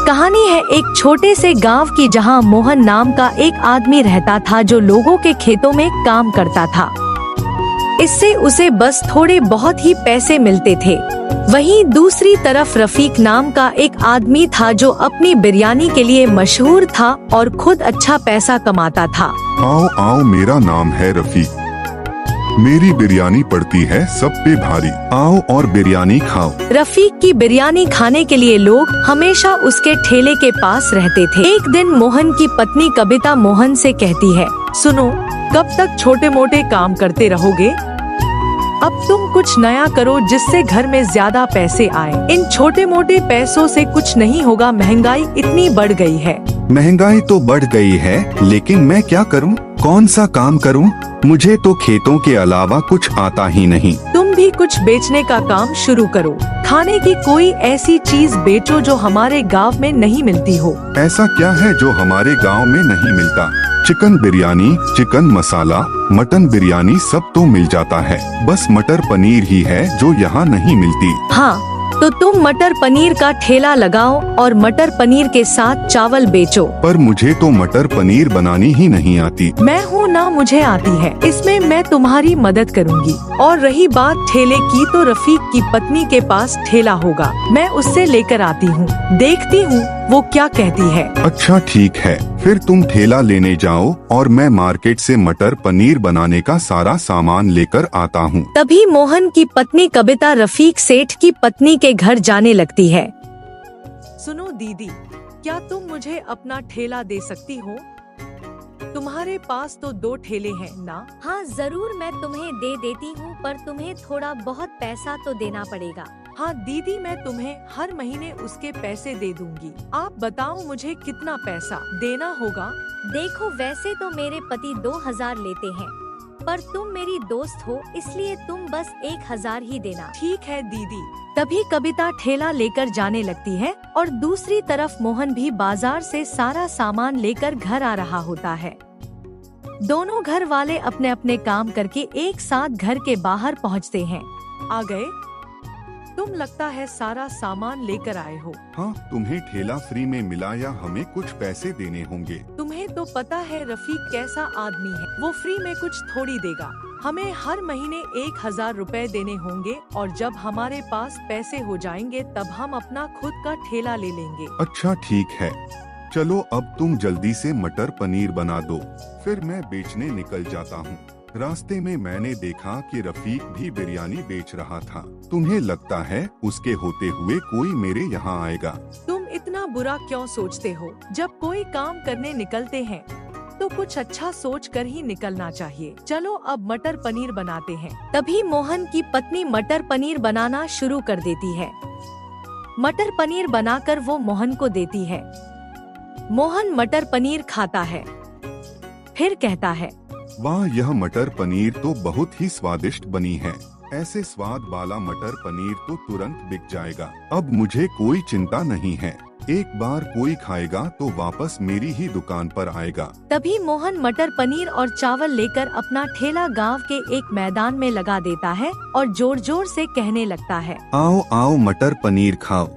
कहानी है एक छोटे से गांव की, जहां मोहन नाम का एक आदमी रहता था जो लोगों के खेतों में काम करता था। इससे उसे बस थोड़े बहुत ही पैसे मिलते थे। वहीं दूसरी तरफ रफीक नाम का एक आदमी था जो अपनी बिरयानी के लिए मशहूर था और खुद अच्छा पैसा कमाता था। आओ आओ, मेरा नाम है रफीक। मेरी बिरयानी पड़ती है सब पे भारी। आओ और बिरयानी खाओ। रफीक की बिरयानी खाने के लिए लोग हमेशा उसके ठेले के पास रहते थे। एक दिन मोहन की पत्नी कविता मोहन से कहती है, सुनो, कब तक छोटे मोटे काम करते रहोगे? अब तुम कुछ नया करो जिससे घर में ज्यादा पैसे आए। इन छोटे मोटे पैसों से कुछ नहीं होगा, महंगाई इतनी बढ़ गई है। महंगाई तो बढ़ गई है, लेकिन मैं क्या करूं? कौन सा काम करूं? मुझे तो खेतों के अलावा कुछ आता ही नहीं। तुम भी कुछ बेचने का काम शुरू करो। खाने की कोई ऐसी चीज बेचो जो हमारे गांव में नहीं मिलती हो। ऐसा क्या है जो हमारे गांव में नहीं मिलता? चिकन बिरयानी, चिकन मसाला, मटन बिरयानी सब तो मिल जाता है। बस मटर पनीर ही है जो यहाँ नहीं मिलती। हाँ, तो तुम मटर पनीर का ठेला लगाओ और मटर पनीर के साथ चावल बेचो। पर मुझे तो मटर पनीर बनानी ही नहीं आती। मैं हूँ ना, मुझे आती है। इसमें मैं तुम्हारी मदद करूँगी। और रही बात ठेले की, तो रफीक की पत्नी के पास ठेला होगा। मैं उससे लेकर आती हूँ, देखती हूँ वो क्या कहती है। अच्छा ठीक है, फिर तुम ठेला लेने जाओ और मैं मार्केट से मटर पनीर बनाने का सारा सामान लेकर आता हूँ। तभी मोहन की पत्नी कविता रफीक सेठ की पत्नी के घर जाने लगती है। सुनो दीदी, क्या तुम मुझे अपना ठेला दे सकती हो? तुम्हारे पास तो 2 ठेले हैं ना? हाँ जरूर, मैं तुम्हें दे देती हूँ, पर तुम्हें थोड़ा बहुत पैसा तो देना पड़ेगा। हाँ दीदी, मैं तुम्हें हर महीने उसके पैसे दे दूंगी। आप बताओ मुझे कितना पैसा देना होगा? देखो, वैसे तो मेरे पति 2000 लेते हैं, पर तुम मेरी दोस्त हो इसलिए तुम बस 1000 ही देना। ठीक है दीदी। तभी कविता ठेला लेकर जाने लगती है और दूसरी तरफ मोहन भी बाजार से सारा सामान लेकर घर आ रहा होता है। दोनों घर वाले अपने अपने काम करके एक साथ घर के बाहर पहुंचते हैं। आ गए? तुम लगता है सारा सामान लेकर आए हो। हाँ, तुम्हें ठेला फ्री में मिला या हमें कुछ पैसे देने होंगे? तुम्हें तो पता है रफीक कैसा आदमी है, वो फ्री में कुछ थोड़ी देगा। हमें हर महीने 1000 रुपए देने होंगे और जब हमारे पास पैसे हो जाएंगे तब हम अपना खुद का ठेला ले लेंगे। अच्छा ठीक है, चलो अब तुम जल्दी से मटर पनीर बना दो, फिर मैं बेचने निकल जाता हूँ। रास्ते में मैंने देखा कि रफीक भी बिरयानी बेच रहा था। तुम्हें लगता है उसके होते हुए कोई मेरे यहाँ आएगा? तुम इतना बुरा क्यों सोचते हो? जब कोई काम करने निकलते हैं तो कुछ अच्छा सोच कर ही निकलना चाहिए। चलो अब मटर पनीर बनाते हैं। तभी मोहन की पत्नी मटर पनीर बनाना शुरू कर देती है। मटर पनीर बनाकर वो मोहन को देती है। मोहन मटर पनीर खाता है, फिर कहता है, वाह, यह मटर पनीर तो बहुत ही स्वादिष्ट बनी है। ऐसे स्वाद वाला मटर पनीर तो तुरंत बिक जाएगा। अब मुझे कोई चिंता नहीं है, एक बार कोई खाएगा तो वापस मेरी ही दुकान पर आएगा। तभी मोहन मटर पनीर और चावल लेकर अपना ठेला गांव के एक मैदान में लगा देता है और जोर जोर से कहने लगता है, आओ आओ, मटर पनीर खाओ।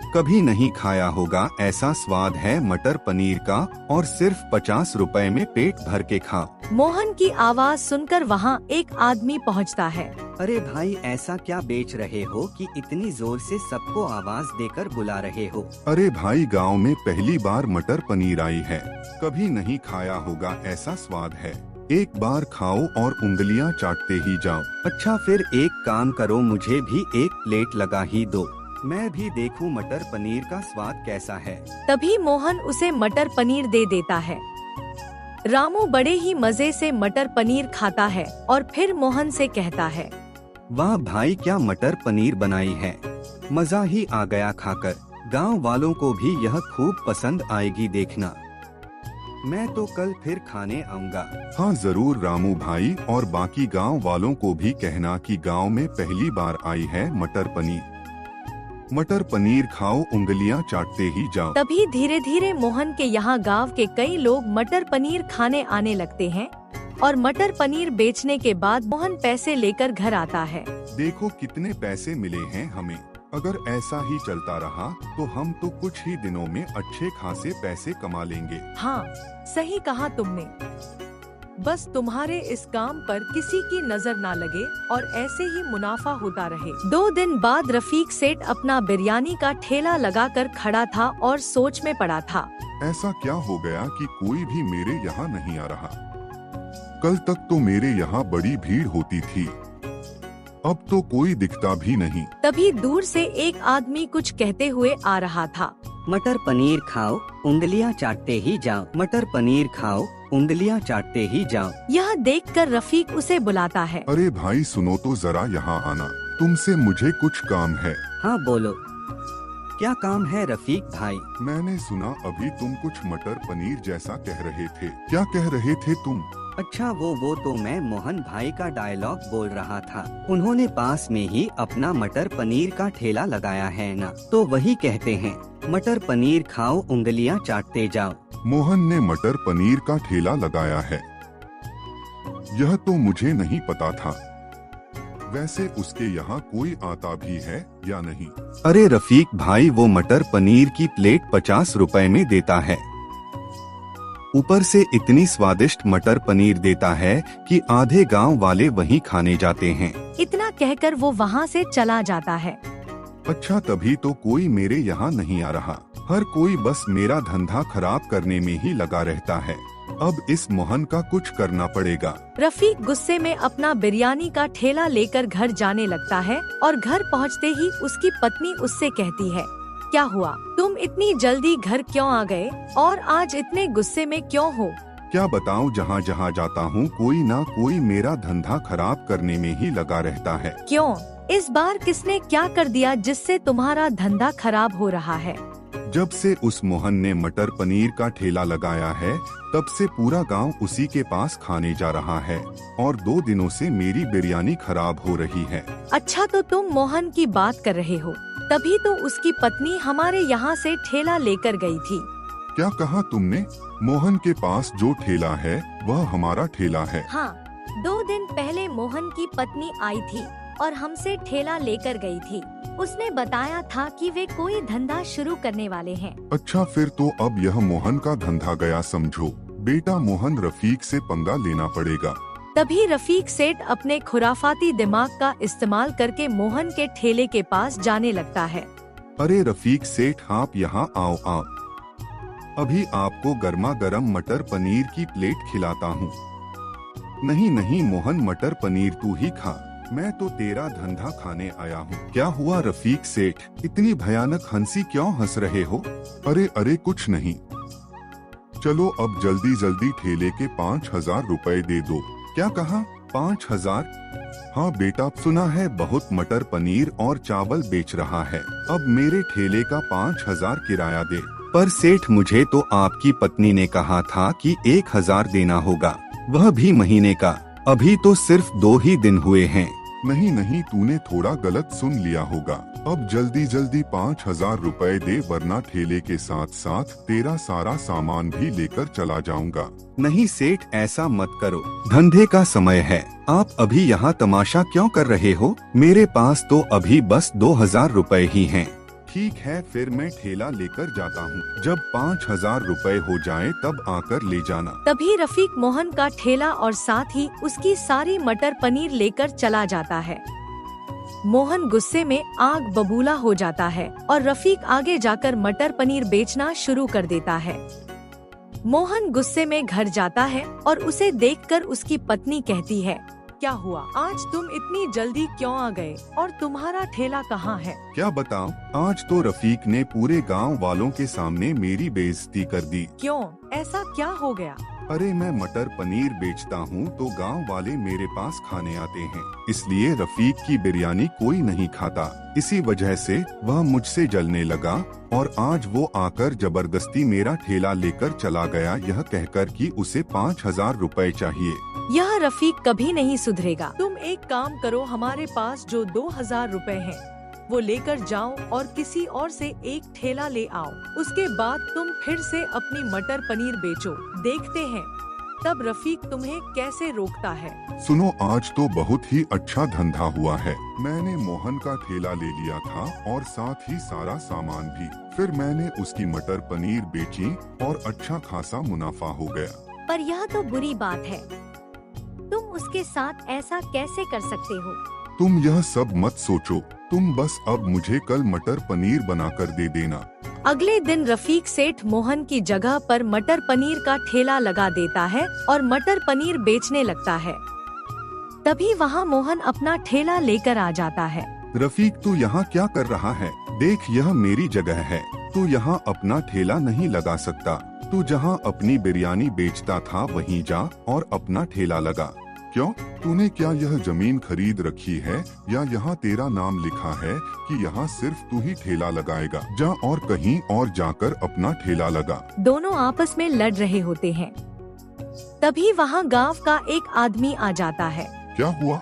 कभी नहीं खाया होगा ऐसा स्वाद है मटर पनीर का, और सिर्फ 50 रुपए में पेट भर के खाओ। मोहन की आवाज सुनकर वहाँ एक आदमी पहुँचता है। अरे भाई, ऐसा क्या बेच रहे हो कि इतनी जोर से सबको आवाज देकर बुला रहे हो? अरे भाई, गांव में पहली बार मटर पनीर आई है, कभी नहीं खाया होगा ऐसा स्वाद है। एक बार खाओ और उंगलियां चाटते ही जाओ। अच्छा, फिर एक काम करो, मुझे भी एक प्लेट लगा ही दो, मैं भी देखूं मटर पनीर का स्वाद कैसा है। तभी मोहन उसे मटर पनीर दे देता है। रामू बड़े ही मजे से मटर पनीर खाता है और फिर मोहन से कहता है, वाह भाई, क्या मटर पनीर बनाई है, मजा ही आ गया खाकर। गांव वालों को भी यह खूब पसंद आएगी, देखना। मैं तो कल फिर खाने आऊंगा। हाँ जरूर रामू भाई, और बाकी गांव वालों को भी कहना कि गांव में पहली बार आई है मटर पनीर। मटर पनीर खाओ, उंगलियां चाटते ही जाओ। तभी धीरे धीरे मोहन के यहाँ गांव के कई लोग मटर पनीर खाने आने लगते हैं और मटर पनीर बेचने के बाद मोहन पैसे लेकर घर आता है। देखो कितने पैसे मिले हैं हमें। अगर ऐसा ही चलता रहा तो हम तो कुछ ही दिनों में अच्छे खासे पैसे कमा लेंगे। हाँ, सही कहा तुमने। बस तुम्हारे इस काम पर किसी की नजर ना लगे और ऐसे ही मुनाफा होता रहे। 2 दिन बाद रफीक सेठ अपना बिरयानी का ठेला लगाकर खड़ा था और सोच में पड़ा था। ऐसा क्या हो गया कि कोई भी मेरे यहाँ नहीं आ रहा? कल तक तो मेरे यहाँ बड़ी भीड़ होती थी, अब तो कोई दिखता भी नहीं। तभी दूर से एक आदमी कुछ कहते हुए आ रहा था। मटर पनीर खाओ, उंगलियां चाटते ही जाओ। मटर पनीर खाओ, उंगलियां चाटते ही जाओ। यह देखकर रफीक उसे बुलाता है। अरे भाई सुनो तो जरा यहाँ आना, तुमसे मुझे कुछ काम है। हाँ बोलो, क्या काम है रफीक भाई? मैंने सुना अभी तुम कुछ मटर पनीर जैसा कह रहे थे, क्या कह रहे थे तुम? अच्छा वो तो मैं मोहन भाई का डायलॉग बोल रहा था। उन्होंने पास में ही अपना मटर पनीर का ठेला लगाया है ना, तो वही कहते हैं मटर पनीर खाओ, उंगलियां चाटते जाओ। मोहन ने मटर पनीर का ठेला लगाया है, यह तो मुझे नहीं पता था। वैसे उसके यहाँ कोई आता भी है या नहीं? अरे रफीक भाई, वो मटर पनीर की प्लेट 50 रुपए में देता है। ऊपर से इतनी स्वादिष्ट मटर पनीर देता है कि आधे गांव वाले वहीं खाने जाते हैं। इतना कहकर वो वहाँ से चला जाता है। अच्छा, तभी तो कोई मेरे यहाँ नहीं आ रहा। हर कोई बस मेरा धंधा खराब करने में ही लगा रहता है। अब इस मोहन का कुछ करना पड़ेगा। रफीक गुस्से में अपना बिरयानी का ठेला लेकर घर जाने लगता है और घर पहुंचते ही उसकी पत्नी उससे कहती है, क्या हुआ, तुम इतनी जल्दी घर क्यों आ गए और आज इतने गुस्से में क्यों हो? क्या बताऊं, जहाँ जहाँ जाता हूँ कोई ना कोई मेरा धंधा खराब करने में ही लगा रहता है। क्यों? इस बार किसने क्या कर दिया जिससे तुम्हारा धंधा खराब हो रहा है? जब से उस मोहन ने मटर पनीर का ठेला लगाया है, तब से पूरा गांव उसी के पास खाने जा रहा है और 2 दिनों से मेरी बिरयानी खराब हो रही है। अच्छा, तो तुम मोहन की बात कर रहे हो, तभी तो उसकी पत्नी हमारे यहाँ से ठेला लेकर गई थी। क्या कहा तुमने? मोहन के पास जो ठेला है वह हमारा ठेला है? हाँ, 2 दिन पहले मोहन की पत्नी आई थी और हमसे ठेला लेकर गई थी। उसने बताया था कि वे कोई धंधा शुरू करने वाले हैं। अच्छा, फिर तो अब यह मोहन का धंधा गया समझो। बेटा मोहन, रफीक से पंगा लेना पड़ेगा। तभी रफीक सेठ अपने खुराफाती दिमाग का इस्तेमाल करके मोहन के ठेले के पास जाने लगता है। अरे रफीक सेठ, आप यहाँ आओ आओ, अभी आपको गर्मा गर्म मटर पनीर की प्लेट खिलाता हूँ। नहीं नहीं मोहन, मटर पनीर तू ही खा, मैं तो तेरा धंधा खाने आया हूँ। क्या हुआ रफीक सेठ, इतनी भयानक हंसी क्यों हंस रहे हो? अरे कुछ नहीं, चलो अब जल्दी जल्दी ठेले के 5000 रुपए दे दो। क्या कहा, 5000? हाँ बेटा, सुना है बहुत मटर पनीर और चावल बेच रहा है, अब मेरे ठेले का 5000 किराया दे। पर सेठ, मुझे तो आपकी पत्नी ने कहा था कि 1000 देना होगा, वह भी महीने का। अभी तो सिर्फ 2 ही दिन हुए हैं। नहीं, तूने थोड़ा गलत सुन लिया होगा। अब जल्दी जल्दी 5000 रुपए दे, वरना ठेले के साथ साथ तेरा सारा सामान भी लेकर चला जाऊंगा। नहीं सेठ, ऐसा मत करो, धंधे का समय है। आप अभी यहाँ तमाशा क्यों कर रहे हो? मेरे पास तो अभी बस 2000 रुपए ही हैं। ठीक है, फिर मैं ठेला लेकर जाता हूँ। जब 5000 रुपए हो जाएं, तब आकर ले जाना। तभी रफीक मोहन का ठेला और साथ ही उसकी सारी मटर पनीर लेकर चला जाता है। मोहन गुस्से में आग बबूला हो जाता है और रफीक आगे जाकर मटर पनीर बेचना शुरू कर देता है। मोहन गुस्से में घर जाता है और उसे देखकर उसकी पत्नी कहती है, क्या हुआ, आज तुम इतनी जल्दी क्यों आ गए और तुम्हारा ठेला कहाँ है? क्या बताऊं, आज तो रफीक ने पूरे गांव वालों के सामने मेरी बेइज्जती कर दी। क्यों, ऐसा क्या हो गया? अरे मैं मटर पनीर बेचता हूँ तो गांव वाले मेरे पास खाने आते हैं, इसलिए रफीक की बिरयानी कोई नहीं खाता। इसी वजह से वह मुझसे जलने लगा और आज वो आकर जबरदस्ती मेरा ठेला लेकर चला गया, यह कहकर कि उसे 5000 रुपए चाहिए। यह रफीक कभी नहीं सुधरेगा। तुम एक काम करो, हमारे पास जो 2000 रुपए हैं वो लेकर जाओ और किसी और से एक ठेला ले आओ। उसके बाद तुम फिर से अपनी मटर पनीर बेचो, देखते हैं तब रफीक तुम्हें कैसे रोकता है। सुनो, आज तो बहुत ही अच्छा धंधा हुआ है। मैंने मोहन का ठेला ले लिया था और साथ ही सारा सामान भी। फिर मैंने उसकी मटर पनीर बेची और अच्छा खासा मुनाफा हो गया। पर यह तो बुरी बात है। तुम उसके साथ ऐसा कैसे कर सकते हो? तुम यह सब मत सोचो, तुम बस अब मुझे कल मटर पनीर बनाकर दे देना। अगले दिन रफीक सेठ मोहन की जगह पर मटर पनीर का ठेला लगा देता है और मटर पनीर बेचने लगता है। तभी वहाँ मोहन अपना ठेला लेकर आ जाता है। रफीक, तू यहाँ क्या कर रहा है? देख, यह मेरी जगह है, तू यहाँ अपना ठेला नहीं लगा सकता। तू जहाँ अपनी बिरयानी बेचता था वहीं जा और अपना ठेला लगा। क्यों? तूने क्या यह जमीन खरीद रखी है या यहाँ तेरा नाम लिखा है कि यहाँ सिर्फ तू ही ठेला लगाएगा? जा और कहीं और जाकर अपना ठेला लगा। दोनों आपस में लड़ रहे होते हैं। तभी वहाँ गांव का एक आदमी आ जाता है। क्या हुआ?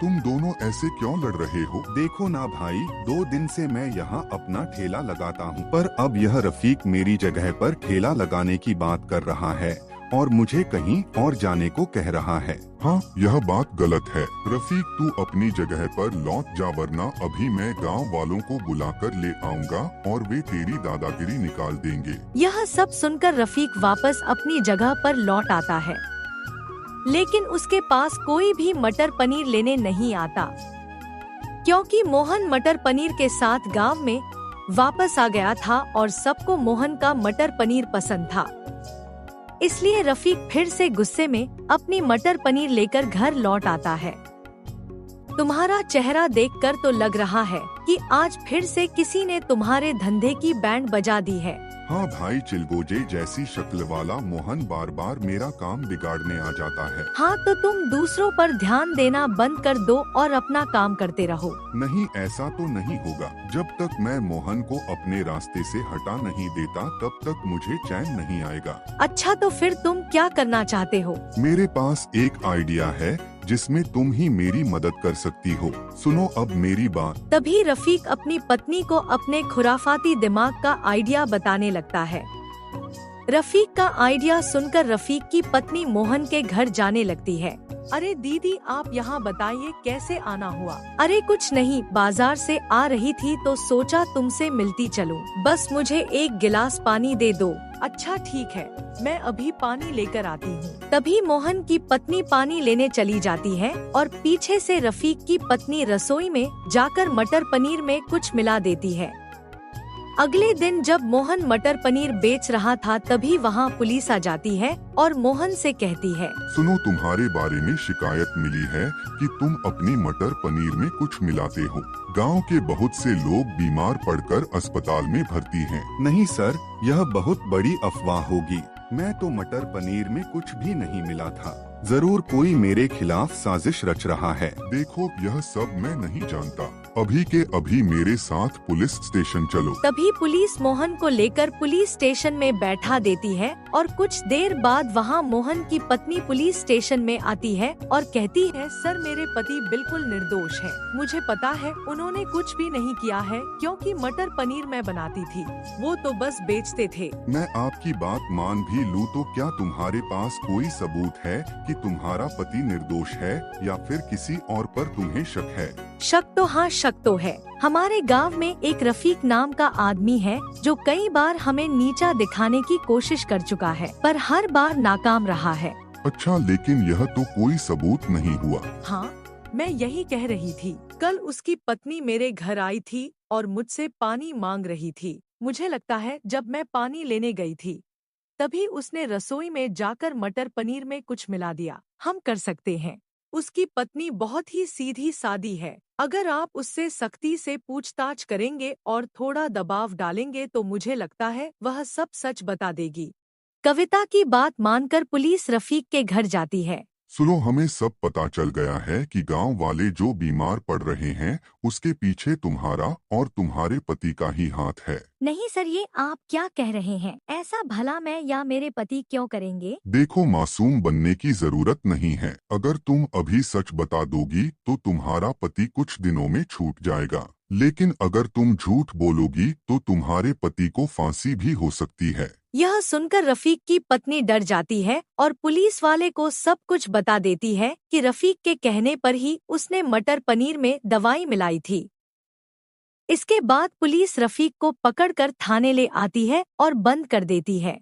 तुम दोनों ऐसे क्यों लड़ रहे हो? देखो ना भाई, 2 दिन से मैं यहाँ अपना ठेला लगाता हूँ, पर अब यह रफीक मेरी जगह पर ठेला लगाने की बात कर रहा है और मुझे कहीं और जाने को कह रहा है। हाँ, यह बात गलत है। रफीक, तू अपनी जगह पर लौट जा, वरना अभी मैं गांव वालों को बुलाकर ले आऊंगा और वे तेरी दादागिरी निकाल देंगे। यह सब सुनकर रफीक वापस अपनी जगह पर लौट आता है, लेकिन उसके पास कोई भी मटर पनीर लेने नहीं आता, क्योंकि मोहन मटर पनीर के साथ गांव में वापस आ गया था और सबको मोहन का मटर पनीर पसंद था। इसलिए रफीक फिर से गुस्से में अपनी मटर पनीर लेकर घर लौट आता है। तुम्हारा चेहरा देखकर तो लग रहा है कि आज फिर से किसी ने तुम्हारे धंधे की बैंड बजा दी है। हाँ भाई, चिलगोजे जैसी शक्ल वाला मोहन बार बार मेरा काम बिगाड़ने आ जाता है। हाँ, तो तुम दूसरों पर ध्यान देना बंद कर दो और अपना काम करते रहो। नहीं, ऐसा तो नहीं होगा। जब तक मैं मोहन को अपने रास्ते से हटा नहीं देता तब तक मुझे चैन नहीं आएगा। अच्छा, तो फिर तुम क्या करना चाहते हो? मेरे पास एक आइडिया है जिसमें तुम ही मेरी मदद कर सकती हो। सुनो अब मेरी बात। तभी रफीक अपनी पत्नी को अपने खुराफाती दिमाग का आइडिया बताने लगता है। रफीक का आइडिया सुनकर रफीक की पत्नी मोहन के घर जाने लगती है। अरे दीदी, आप यहाँ बताइए कैसे आना हुआ? अरे कुछ नहीं, बाजार से आ रही थी तो सोचा तुमसे मिलती चलूं। बस मुझे एक गिलास पानी दे दो। अच्छा ठीक है, मैं अभी पानी लेकर आती हूँ। तभी मोहन की पत्नी पानी लेने चली जाती है और पीछे से रफीक की पत्नी रसोई में जाकर मटर पनीर में कुछ मिला देती है। अगले दिन जब मोहन मटर पनीर बेच रहा था तभी वहाँ पुलिस आ जाती है और मोहन से कहती है, सुनो, तुम्हारे बारे में शिकायत मिली है कि तुम अपनी मटर पनीर में कुछ मिलाते हो। गांव के बहुत से लोग बीमार पड़कर अस्पताल में भर्ती हैं। नहीं सर, यह बहुत बड़ी अफवाह होगी। मैं तो मटर पनीर में कुछ भी नहीं मिला था। जरूर कोई मेरे खिलाफ साजिश रच रहा है। देखो, यह सब मैं नहीं जानता। अभी के अभी मेरे साथ पुलिस स्टेशन चलो। तभी पुलिस मोहन को लेकर पुलिस स्टेशन में बैठा देती है और कुछ देर बाद वहाँ मोहन की पत्नी पुलिस स्टेशन में आती है और कहती है, सर, मेरे पति बिल्कुल निर्दोष है। मुझे पता है उन्होंने कुछ भी नहीं किया है, क्योंकि मटर पनीर मैं बनाती थी, वो तो बस बेचते थे। मैं आपकी बात मान भी लूँ तो क्या तुम्हारे पास कोई सबूत है कि तुम्हारा पति निर्दोष है या फिर किसी और पर तुम्हें शक है? शक तो हाँ, शक तो है। हमारे गांव में एक रफीक नाम का आदमी है जो कई बार हमें नीचा दिखाने की कोशिश कर चुका है, पर हर बार नाकाम रहा है। अच्छा, लेकिन यह तो कोई सबूत नहीं हुआ। हाँ, मैं यही कह रही थी। कल उसकी पत्नी मेरे घर आई थी और मुझसे पानी मांग रही थी। मुझे लगता है जब मैं पानी लेने गई थी तभी उसने रसोई में जाकर मटर पनीर में कुछ मिला दिया। हम कर सकते हैं। उसकी पत्नी बहुत ही सीधी सादी है। अगर आप उससे सख्ती से पूछताछ करेंगे और थोड़ा दबाव डालेंगे तो मुझे लगता है वह सब सच बता देगी। कविता की बात मानकर पुलिस रफीक के घर जाती है। सुनो, हमें सब पता चल गया है कि गांव वाले जो बीमार पड़ रहे हैं उसके पीछे तुम्हारा और तुम्हारे पति का ही हाथ है। नहीं सर, ये आप क्या कह रहे हैं? ऐसा भला मैं या मेरे पति क्यों करेंगे? देखो, मासूम बनने की जरूरत नहीं है। अगर तुम अभी सच बता दोगी तो तुम्हारा पति कुछ दिनों में छूट जाएगा, लेकिन अगर तुम झूठ बोलोगी तो तुम्हारे पति को फांसी भी हो सकती है। यह सुनकर रफीक की पत्नी डर जाती है और पुलिस वाले को सब कुछ बता देती है कि रफीक के कहने पर ही उसने मटर पनीर में दवाई मिलाई थी। इसके बाद पुलिस रफीक को पकड़कर थाने ले आती है और बंद कर देती है।